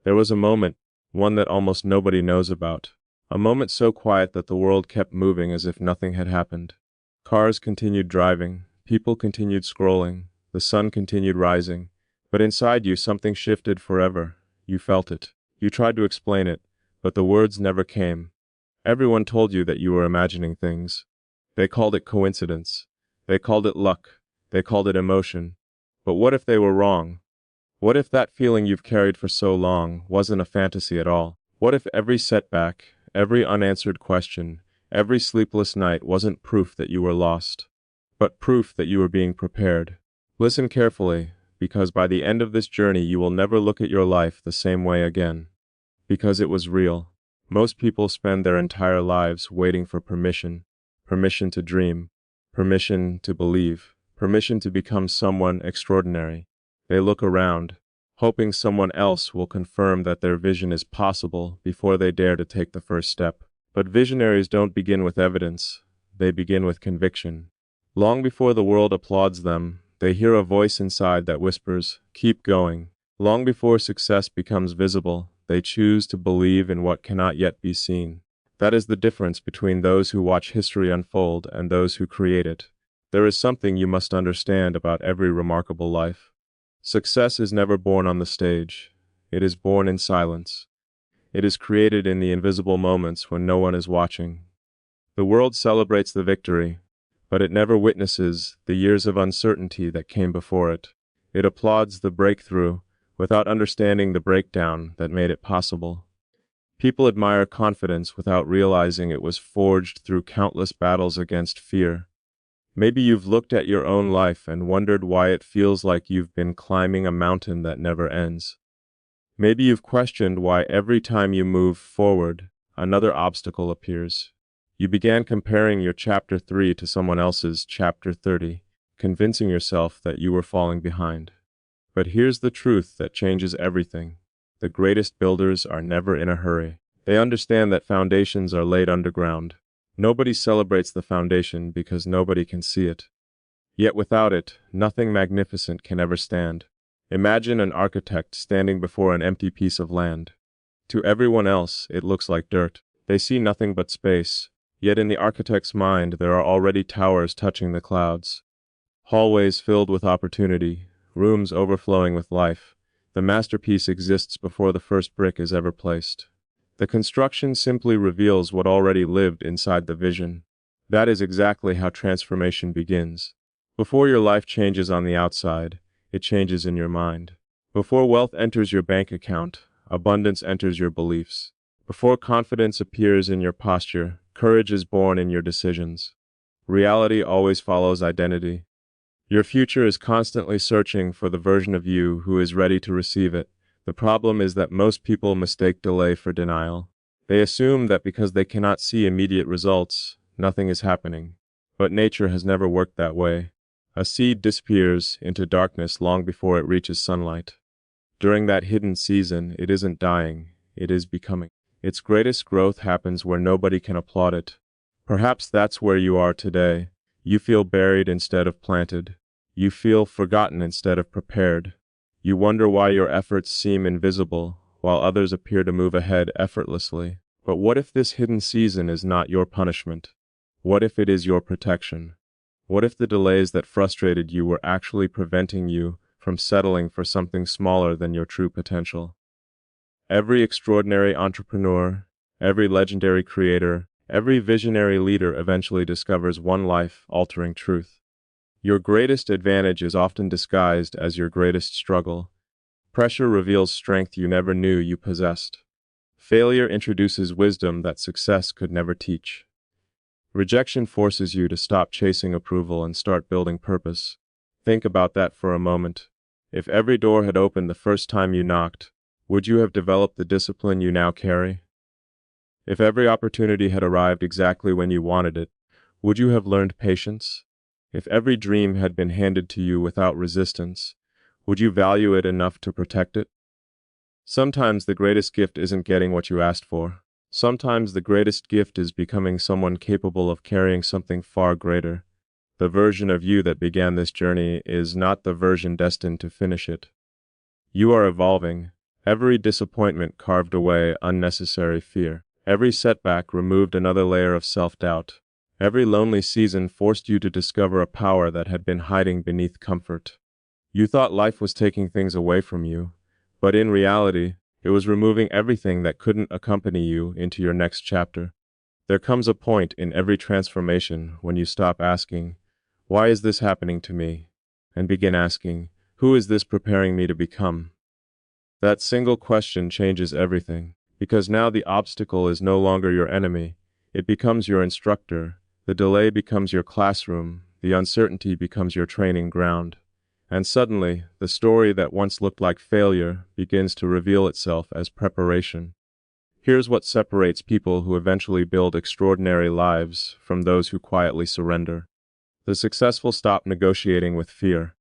There was a moment, one that almost nobody knows about. A moment so quiet that the world kept moving as if nothing had happened. Cars continued driving, people continued scrolling, the sun continued rising, but inside you something shifted forever. You felt it. You tried to explain it, but the words never came. Everyone told you that you were imagining things. They called it coincidence. They called it luck. They called it emotion. But what if they were wrong? What if that feeling you've carried for so long wasn't a fantasy at all? What if every setback, every unanswered question, every sleepless night wasn't proof that you were lost, but proof that you were being prepared? Listen carefully, because by the end of this journey you will never look at your life the same way again. Because it was real. Most people spend their entire lives waiting for permission. Permission to dream. Permission to believe. Permission to become someone extraordinary. They look around, hoping someone else will confirm that their vision is possible before they dare to take the first step. But visionaries don't begin with evidence. They begin with conviction. Long before the world applauds them, they hear a voice inside that whispers, "Keep going." Long before success becomes visible, they choose to believe in what cannot yet be seen. That is the difference between those who watch history unfold and those who create it. There is something you must understand about every remarkable life. Success is never born on the stage. It is born in silence. It is created in the invisible moments when no one is watching. The world celebrates the victory, but it never witnesses the years of uncertainty that came before it. It applauds the breakthrough without understanding the breakdown that made it possible. People admire confidence without realizing it was forged through countless battles against fear. Maybe you've looked at your own life and wondered why it feels like you've been climbing a mountain that never ends. Maybe you've questioned why every time you move forward, another obstacle appears. You began comparing your chapter 3 to someone else's chapter 30, convincing yourself that you were falling behind. But here's the truth that changes everything. The greatest builders are never in a hurry. They understand that foundations are laid underground. Nobody celebrates the foundation because nobody can see it. Yet without it, nothing magnificent can ever stand. Imagine an architect standing before an empty piece of land. To everyone else, it looks like dirt. They see nothing but space. Yet in the architect's mind, there are already towers touching the clouds. Hallways filled with opportunity, rooms overflowing with life. The masterpiece exists before the first brick is ever placed. The construction simply reveals what already lived inside the vision. That is exactly how transformation begins. Before your life changes on the outside, it changes in your mind. Before wealth enters your bank account, abundance enters your beliefs. Before confidence appears in your posture, courage is born in your decisions. Reality always follows identity. Your future is constantly searching for the version of you who is ready to receive it. The problem is that most people mistake delay for denial. They assume that because they cannot see immediate results, nothing is happening. But nature has never worked that way. A seed disappears into darkness long before it reaches sunlight. During that hidden season, it isn't dying, it is becoming. Its greatest growth happens where nobody can applaud it. Perhaps that's where you are today. You feel buried instead of planted. You feel forgotten instead of prepared. You wonder why your efforts seem invisible, while others appear to move ahead effortlessly. But what if this hidden season is not your punishment? What if it is your protection? What if the delays that frustrated you were actually preventing you from settling for something smaller than your true potential? Every extraordinary entrepreneur, every legendary creator, every visionary leader eventually discovers one life-altering truth. Your greatest advantage is often disguised as your greatest struggle. Pressure reveals strength you never knew you possessed. Failure introduces wisdom that success could never teach. Rejection forces you to stop chasing approval and start building purpose. Think about that for a moment. If every door had opened the first time you knocked, would you have developed the discipline you now carry? If every opportunity had arrived exactly when you wanted it, would you have learned patience? If every dream had been handed to you without resistance, would you value it enough to protect it? Sometimes the greatest gift isn't getting what you asked for. Sometimes the greatest gift is becoming someone capable of carrying something far greater. The version of you that began this journey is not the version destined to finish it. You are evolving, Every disappointment carved away unnecessary fear. Every setback removed another layer of self-doubt. Every lonely season forced you to discover a power that had been hiding beneath comfort. You thought life was taking things away from you, but in reality, it was removing everything that couldn't accompany you into your next chapter. There comes a point in every transformation when you stop asking, "Why is this happening to me?" and begin asking, "Who is this preparing me to become?" That single question changes everything, because now the obstacle is no longer your enemy. It becomes your instructor. The delay becomes your classroom. The uncertainty becomes your training ground. And suddenly, the story that once looked like failure begins to reveal itself as preparation. Here's what separates people who eventually build extraordinary lives from those who quietly surrender. The successful stop negotiating with fear.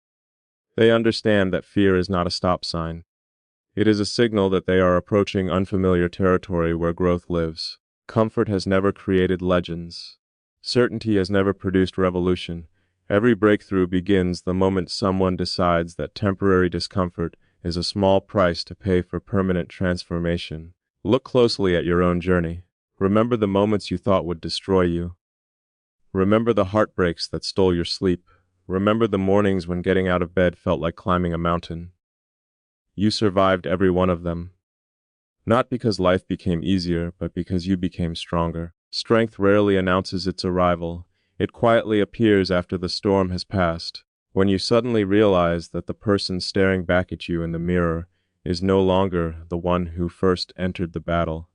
They understand that fear is not a stop sign. It is a signal that they are approaching unfamiliar territory where growth lives. Comfort has never created legends. Certainty has never produced revolution. Every breakthrough begins the moment someone decides that temporary discomfort is a small price to pay for permanent transformation. Look closely at your own journey. Remember the moments you thought would destroy you. Remember the heartbreaks that stole your sleep. Remember the mornings when getting out of bed felt like climbing a mountain. You survived every one of them. Not because life became easier, but because you became stronger. Strength rarely announces its arrival. It quietly appears after the storm has passed, when you suddenly realize that the person staring back at you in the mirror is no longer the one who first entered the battle.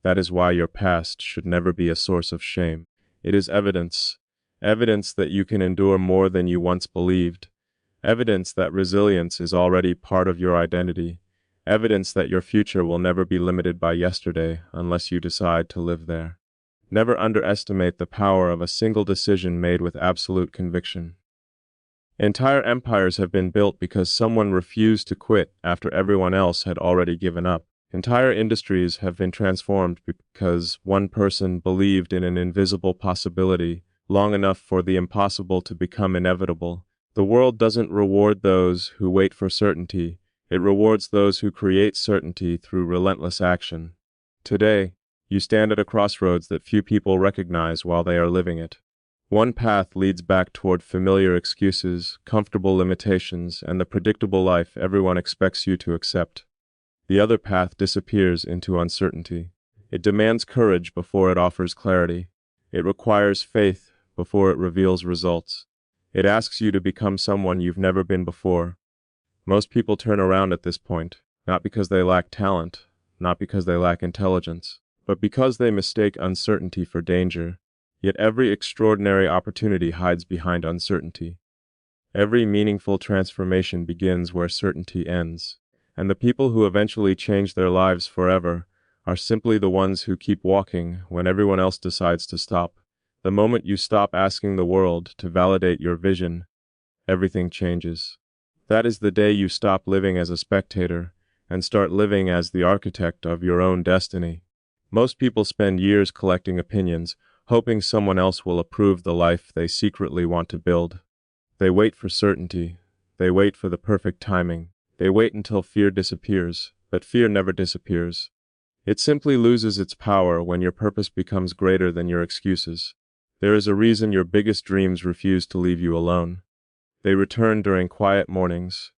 That is why your past should never be a source of shame. It is evidence. Evidence that you can endure more than you once believed. Evidence that resilience is already part of your identity. Evidence that your future will never be limited by yesterday unless you decide to live there. Never underestimate the power of a single decision made with absolute conviction. Entire empires have been built because someone refused to quit after everyone else had already given up. Entire industries have been transformed because one person believed in an invisible possibility long enough for the impossible to become inevitable. The world doesn't reward those who wait for certainty. It rewards those who create certainty through relentless action. Today, you stand at a crossroads that few people recognize while they are living it. One path leads back toward familiar excuses, comfortable limitations, and the predictable life everyone expects you to accept. The other path disappears into uncertainty. It demands courage before it offers clarity. It requires faith before it reveals results. It asks you to become someone you've never been before. Most people turn around at this point, not because they lack talent, not because they lack intelligence, but because they mistake uncertainty for danger. Yet every extraordinary opportunity hides behind uncertainty. Every meaningful transformation begins where certainty ends, and the people who eventually change their lives forever are simply the ones who keep walking when everyone else decides to stop. The moment you stop asking the world to validate your vision, everything changes. That is the day you stop living as a spectator and start living as the architect of your own destiny. Most people spend years collecting opinions, hoping someone else will approve the life they secretly want to build. They wait for certainty. They wait for the perfect timing. They wait until fear disappears, but fear never disappears. It simply loses its power when your purpose becomes greater than your excuses. There is a reason your biggest dreams refuse to leave you alone. They return during quiet mornings.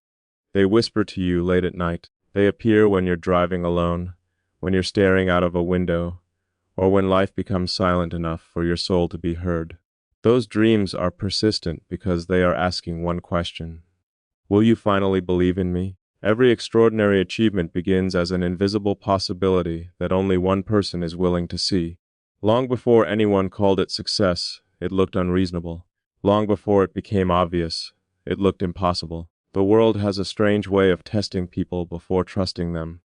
They whisper to you late at night. They appear when you're driving alone, when you're staring out of a window, or when life becomes silent enough for your soul to be heard. Those dreams are persistent because they are asking one question. Will you finally believe in me? Every extraordinary achievement begins as an invisible possibility that only one person is willing to see. Long before anyone called it success, it looked unreasonable. Long before it became obvious, it looked impossible. The world has a strange way of testing people before trusting them.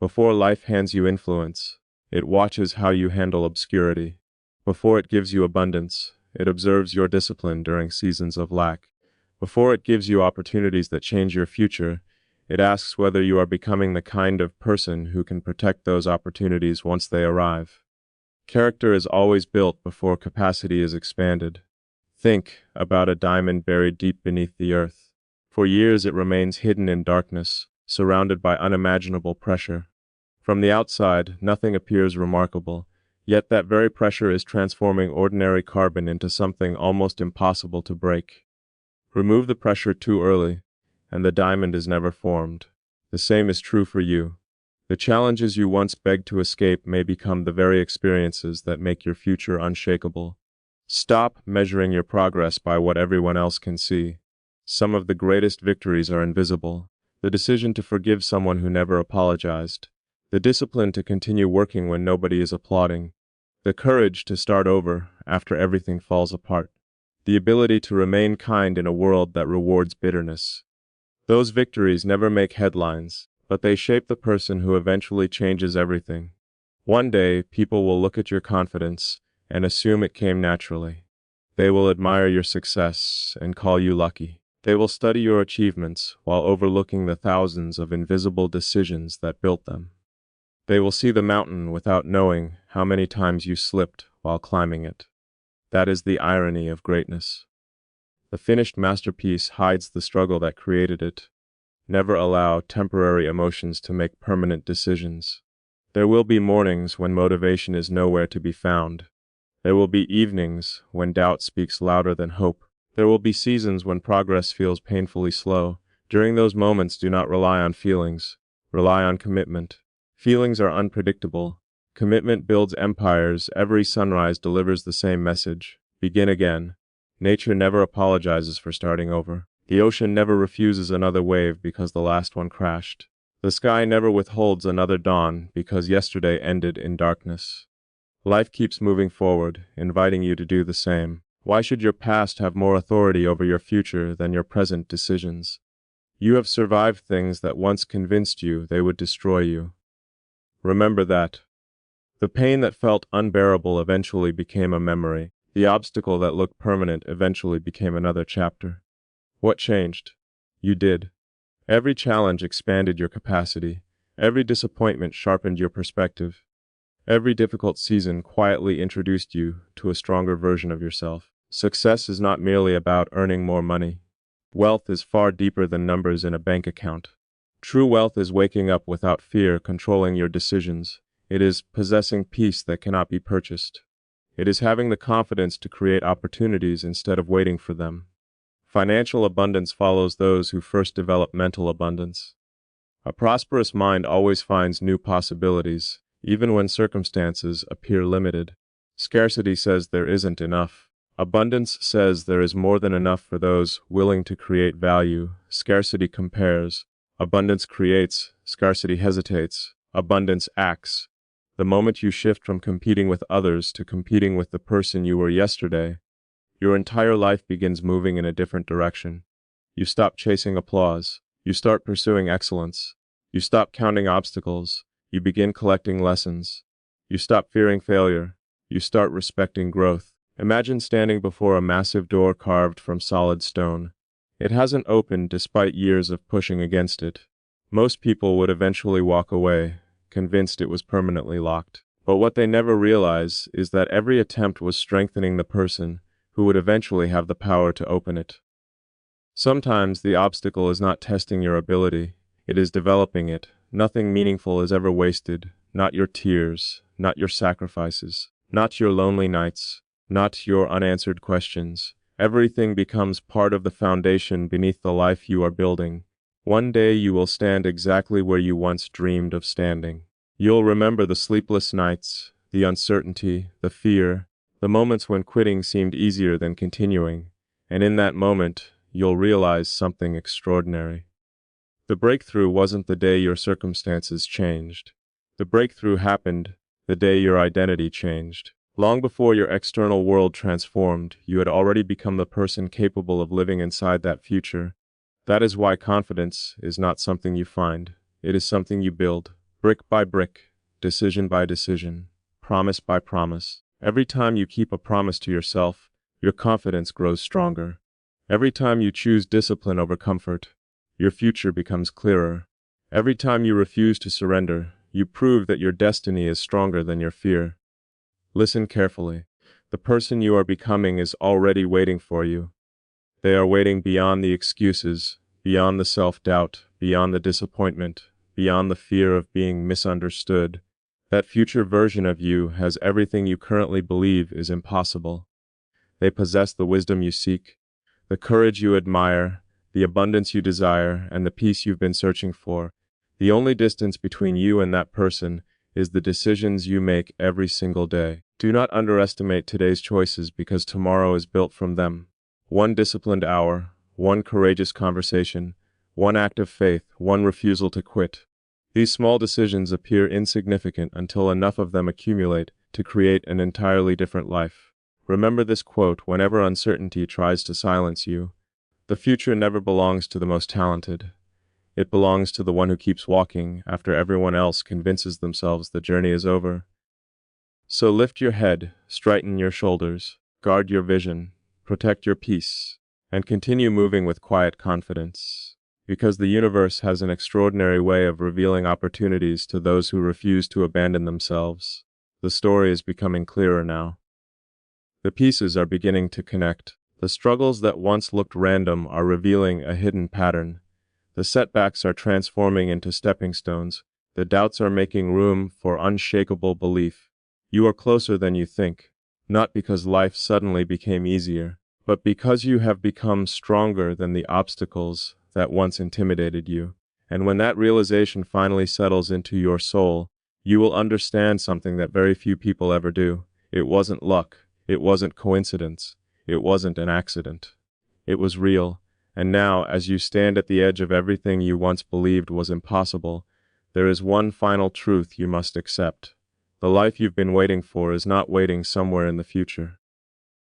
Before life hands you influence, it watches how you handle obscurity. Before it gives you abundance, it observes your discipline during seasons of lack. Before it gives you opportunities that change your future, it asks whether you are becoming the kind of person who can protect those opportunities once they arrive. Character is always built before capacity is expanded. Think about a diamond buried deep beneath the earth. For years it remains hidden in darkness, surrounded by unimaginable pressure. From the outside, nothing appears remarkable, yet that very pressure is transforming ordinary carbon into something almost impossible to break. Remove the pressure too early, and the diamond is never formed. The same is true for you. The challenges you once begged to escape may become the very experiences that make your future unshakable. Stop measuring your progress by what everyone else can see. Some of the greatest victories are invisible. The decision to forgive someone who never apologized. The discipline to continue working when nobody is applauding. The courage to start over after everything falls apart. The ability to remain kind in a world that rewards bitterness. Those victories never make headlines, but they shape the person who eventually changes everything. One day, people will look at your confidence and assume it came naturally. They will admire your success and call you lucky. They will study your achievements while overlooking the thousands of invisible decisions that built them. They will see the mountain without knowing how many times you slipped while climbing it. That is the irony of greatness. The finished masterpiece hides the struggle that created it. Never allow temporary emotions to make permanent decisions. There will be mornings when motivation is nowhere to be found. There will be evenings when doubt speaks louder than hope. There will be seasons when progress feels painfully slow. During those moments, do not rely on feelings. Rely on commitment. Feelings are unpredictable. Commitment builds empires. Every sunrise delivers the same message. Begin again. Nature never apologizes for starting over. The ocean never refuses another wave because the last one crashed. The sky never withholds another dawn because yesterday ended in darkness. Life keeps moving forward, inviting you to do the same. Why should your past have more authority over your future than your present decisions? You have survived things that once convinced you they would destroy you. Remember that. The pain that felt unbearable eventually became a memory. The obstacle that looked permanent eventually became another chapter. What changed? You did. Every challenge expanded your capacity. Every disappointment sharpened your perspective. Every difficult season quietly introduced you to a stronger version of yourself. Success is not merely about earning more money. Wealth is far deeper than numbers in a bank account. True wealth is waking up without fear, controlling your decisions. It is possessing peace that cannot be purchased. It is having the confidence to create opportunities instead of waiting for them. Financial abundance follows those who first develop mental abundance. A prosperous mind always finds new possibilities, even when circumstances appear limited. Scarcity says there isn't enough. Abundance says there is more than enough for those willing to create value. Scarcity compares. Abundance creates. Scarcity hesitates. Abundance acts. The moment you shift from competing with others to competing with the person you were yesterday, your entire life begins moving in a different direction. You stop chasing applause. You start pursuing excellence. You stop counting obstacles. You begin collecting lessons. You stop fearing failure. You start respecting growth. Imagine standing before a massive door carved from solid stone. It hasn't opened despite years of pushing against it. Most people would eventually walk away, convinced it was permanently locked. But what they never realize is that every attempt was strengthening the person who would eventually have the power to open it. Sometimes the obstacle is not testing your ability, it is developing it. Nothing meaningful is ever wasted, not your tears, not your sacrifices, not your lonely nights, not your unanswered questions. Everything becomes part of the foundation beneath the life you are building. One day you will stand exactly where you once dreamed of standing. You'll remember the sleepless nights, the uncertainty, the fear, the moments when quitting seemed easier than continuing, and in that moment, you'll realize something extraordinary. The breakthrough wasn't the day your circumstances changed. The breakthrough happened the day your identity changed. Long before your external world transformed, you had already become the person capable of living inside that future. That is why confidence is not something you find. It is something you build, brick by brick, decision by decision, promise by promise. Every time you keep a promise to yourself, your confidence grows stronger. Every time you choose discipline over comfort, your future becomes clearer. Every time you refuse to surrender, you prove that your destiny is stronger than your fear. Listen carefully. The person you are becoming is already waiting for you. They are waiting beyond the excuses, beyond the self-doubt, beyond the disappointment, beyond the fear of being misunderstood. That future version of you has everything you currently believe is impossible. They possess the wisdom you seek, the courage you admire, the abundance you desire, and the peace you've been searching for. The only distance between you and that person is the decisions you make every single day. Do not underestimate today's choices because tomorrow is built from them. One disciplined hour, one courageous conversation, one act of faith, one refusal to quit. These small decisions appear insignificant until enough of them accumulate to create an entirely different life. Remember this quote whenever uncertainty tries to silence you. The future never belongs to the most talented. It belongs to the one who keeps walking after everyone else convinces themselves the journey is over. So lift your head, straighten your shoulders, guard your vision, protect your peace, and continue moving with quiet confidence. Because the universe has an extraordinary way of revealing opportunities to those who refuse to abandon themselves. The story is becoming clearer now. The pieces are beginning to connect. The struggles that once looked random are revealing a hidden pattern. The setbacks are transforming into stepping stones. The doubts are making room for unshakable belief. You are closer than you think, not because life suddenly became easier, but because you have become stronger than the obstacles that once intimidated you. And when that realization finally settles into your soul, you will understand something that very few people ever do. It wasn't luck. It wasn't coincidence. It wasn't an accident. It was real. And now, as you stand at the edge of everything you once believed was impossible, there is one final truth you must accept. The life you've been waiting for is not waiting somewhere in the future.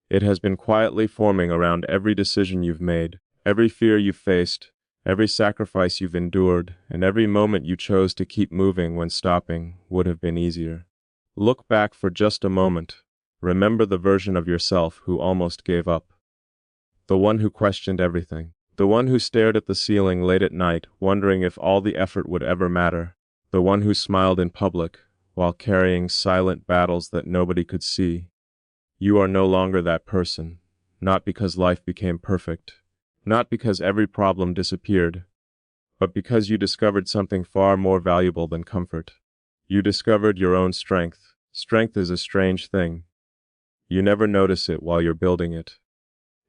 It has been quietly forming around every decision you've made, every fear you've faced, every sacrifice you've endured, and every moment you chose to keep moving when stopping would have been easier. Look back for just a moment. Remember the version of yourself who almost gave up. The one who questioned everything. The one who stared at the ceiling late at night, wondering if all the effort would ever matter. The one who smiled in public, while carrying silent battles that nobody could see. You are no longer that person, not because life became perfect, not because every problem disappeared, but because you discovered something far more valuable than comfort. You discovered your own strength. Strength is a strange thing. You never notice it while you're building it.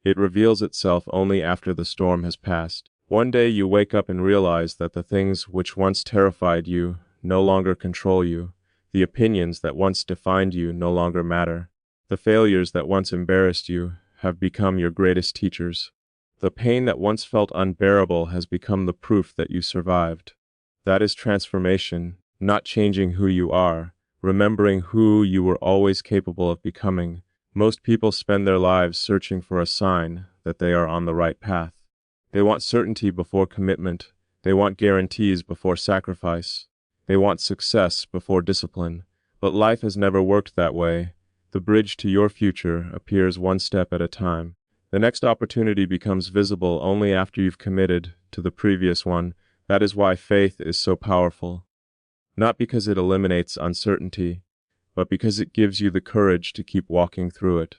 It reveals itself only after the storm has passed. One day you wake up and realize that the things which once terrified you no longer control you. The opinions that once defined you no longer matter. The failures that once embarrassed you have become your greatest teachers. The pain that once felt unbearable has become the proof that you survived. That is transformation, not changing who you are, remembering who you were always capable of becoming. Most people spend their lives searching for a sign that they are on the right path. They want certainty before commitment. They want guarantees before sacrifice. They want success before discipline. But life has never worked that way. The bridge to your future appears one step at a time. The next opportunity becomes visible only after you've committed to the previous one. That is why faith is so powerful. Not because it eliminates uncertainty, but because it gives you the courage to keep walking through it.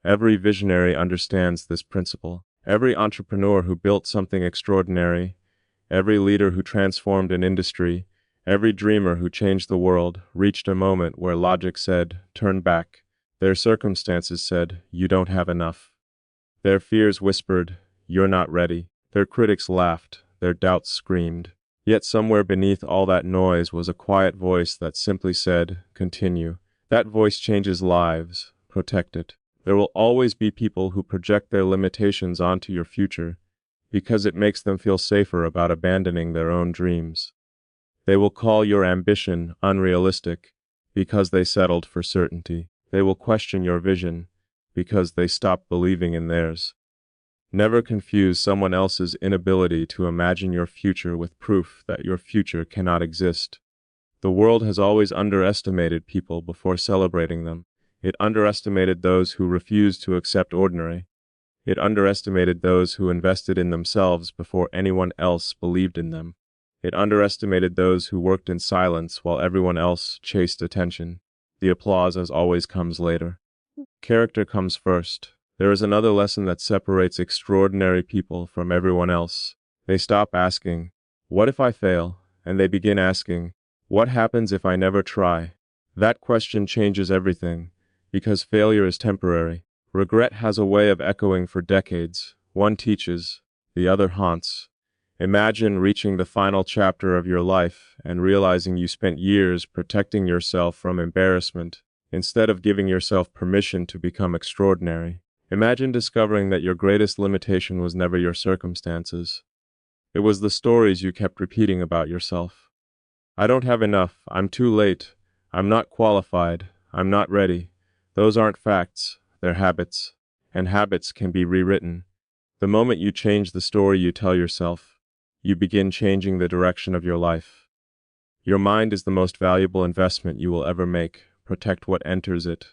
Every visionary understands this principle. Every entrepreneur who built something extraordinary, every leader who transformed an industry, every dreamer who changed the world reached a moment where logic said, turn back. Their circumstances said, you don't have enough. Their fears whispered, you're not ready. Their critics laughed, their doubts screamed. Yet somewhere beneath all that noise was a quiet voice that simply said, continue. That voice changes lives. Protect it. There will always be people who project their limitations onto your future because it makes them feel safer about abandoning their own dreams. They will call your ambition unrealistic because they settled for certainty. They will question your vision because they stopped believing in theirs. Never confuse someone else's inability to imagine your future with proof that your future cannot exist. The world has always underestimated people before celebrating them. It underestimated those who refused to accept ordinary. It underestimated those who invested in themselves before anyone else believed in them. It underestimated those who worked in silence while everyone else chased attention. The applause, as always, comes later. Character comes first. There is another lesson that separates extraordinary people from everyone else. They stop asking, What if I fail? And they begin asking, what happens if I never try? That question changes everything, because failure is temporary. Regret has a way of echoing for decades. One teaches, the other haunts. Imagine reaching the final chapter of your life and realizing you spent years protecting yourself from embarrassment instead of giving yourself permission to become extraordinary. Imagine discovering that your greatest limitation was never your circumstances. It was the stories you kept repeating about yourself. I don't have enough. I'm too late. I'm not qualified. I'm not ready. Those aren't facts. They're habits. And habits can be rewritten. The moment you change the story you tell yourself, you begin changing the direction of your life. Your mind is the most valuable investment you will ever make. Protect what enters it.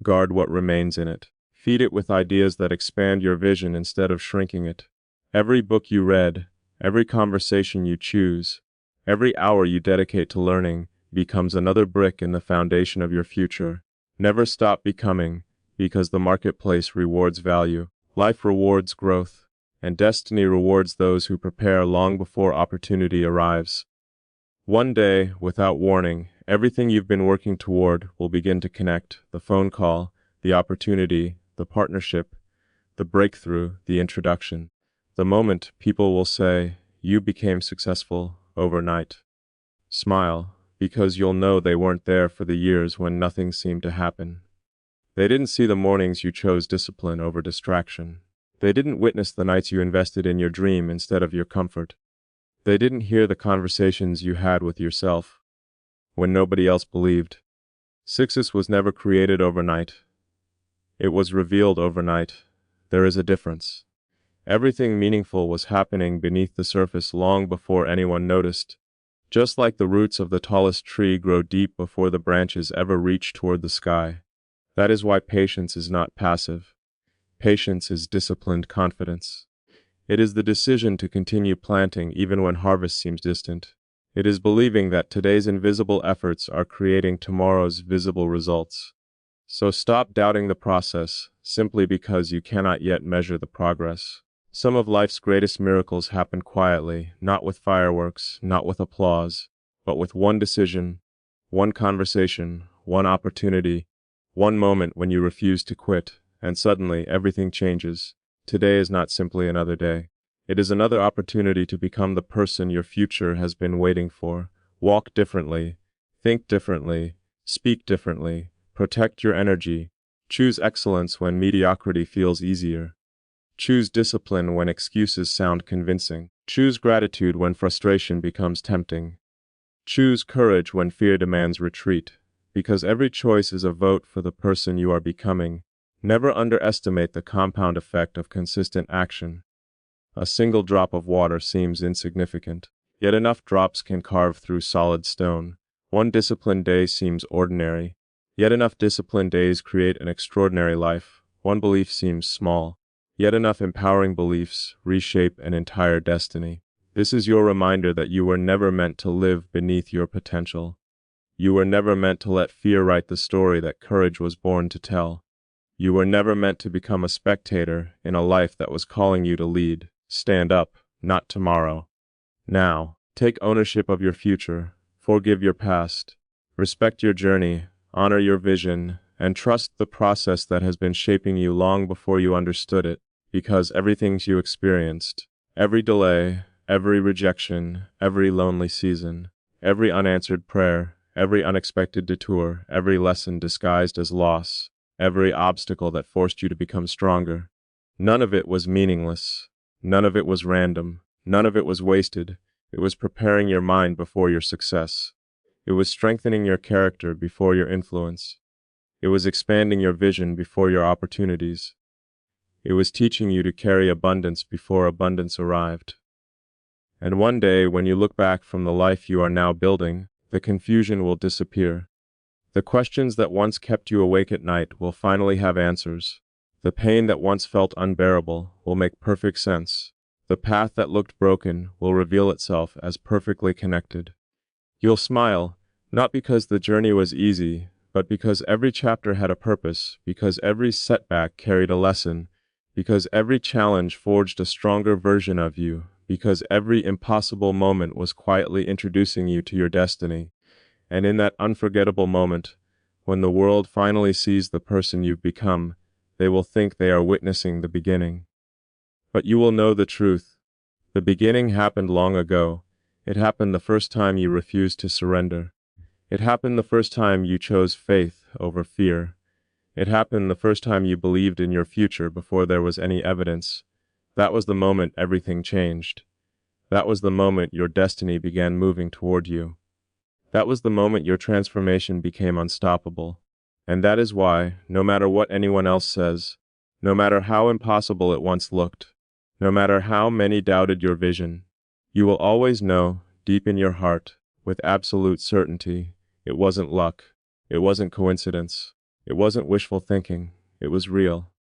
Guard what remains in it. Feed it with ideas that expand your vision instead of shrinking it. Every book you read, every conversation you choose, every hour you dedicate to learning becomes another brick in the foundation of your future. Never stop becoming, because the marketplace rewards value, life rewards growth, and destiny rewards those who prepare long before opportunity arrives. One day, without warning, everything you've been working toward will begin to connect: the phone call, the opportunity, the partnership, the breakthrough, the introduction. The moment people will say, you became successful overnight. Smile, because you'll know they weren't there for the years when nothing seemed to happen. They didn't see the mornings you chose discipline over distraction. They didn't witness the nights you invested in your dream instead of your comfort. They didn't hear the conversations you had with yourself when nobody else believed. Success was never created overnight. It was revealed overnight. There is a difference. Everything meaningful was happening beneath the surface long before anyone noticed. Just like the roots of the tallest tree grow deep before the branches ever reach toward the sky. That is why patience is not passive. Patience is disciplined confidence. It is the decision to continue planting even when harvest seems distant. It is believing that today's invisible efforts are creating tomorrow's visible results. So stop doubting the process simply because you cannot yet measure the progress. Some of life's greatest miracles happen quietly, not with fireworks, not with applause, but with one decision, one conversation, one opportunity, one moment when you refuse to quit, and suddenly everything changes. Today is not simply another day. It is another opportunity to become the person your future has been waiting for. Walk differently, think differently, speak differently, protect your energy, choose excellence when mediocrity feels easier. Choose discipline when excuses sound convincing. Choose gratitude when frustration becomes tempting. Choose courage when fear demands retreat, because every choice is a vote for the person you are becoming. Never underestimate the compound effect of consistent action. A single drop of water seems insignificant, yet enough drops can carve through solid stone. One disciplined day seems ordinary, yet enough disciplined days create an extraordinary life. One belief seems small, yet enough empowering beliefs reshape an entire destiny. This is your reminder that you were never meant to live beneath your potential. You were never meant to let fear write the story that courage was born to tell. You were never meant to become a spectator in a life that was calling you to lead. Stand up, not tomorrow. Now, take ownership of your future, forgive your past, respect your journey, honor your vision, and trust the process that has been shaping you long before you understood it, because everything you experienced, every delay, every rejection, every lonely season, every unanswered prayer, every unexpected detour, every lesson disguised as loss, every obstacle that forced you to become stronger, none of it was meaningless. None of it was random. None of it was wasted. It was preparing your mind before your success. It was strengthening your character before your influence. It was expanding your vision before your opportunities. It was teaching you to carry abundance before abundance arrived. And one day, when you look back from the life you are now building, the confusion will disappear. The questions that once kept you awake at night will finally have answers. The pain that once felt unbearable will make perfect sense. The path that looked broken will reveal itself as perfectly connected. You'll smile, not because the journey was easy, but because every chapter had a purpose, because every setback carried a lesson, because every challenge forged a stronger version of you, because every impossible moment was quietly introducing you to your destiny. And in that unforgettable moment, when the world finally sees the person you've become, they will think they are witnessing the beginning. But you will know the truth. The beginning happened long ago. It happened the first time you refused to surrender. It happened the first time you chose faith over fear. It happened the first time you believed in your future before there was any evidence. That was the moment everything changed. That was the moment your destiny began moving toward you. That was the moment your transformation became unstoppable. And that is why, no matter what anyone else says, no matter how impossible it once looked, no matter how many doubted your vision, you will always know, deep in your heart, with absolute certainty, it wasn't luck, it wasn't coincidence, it wasn't wishful thinking, it was real.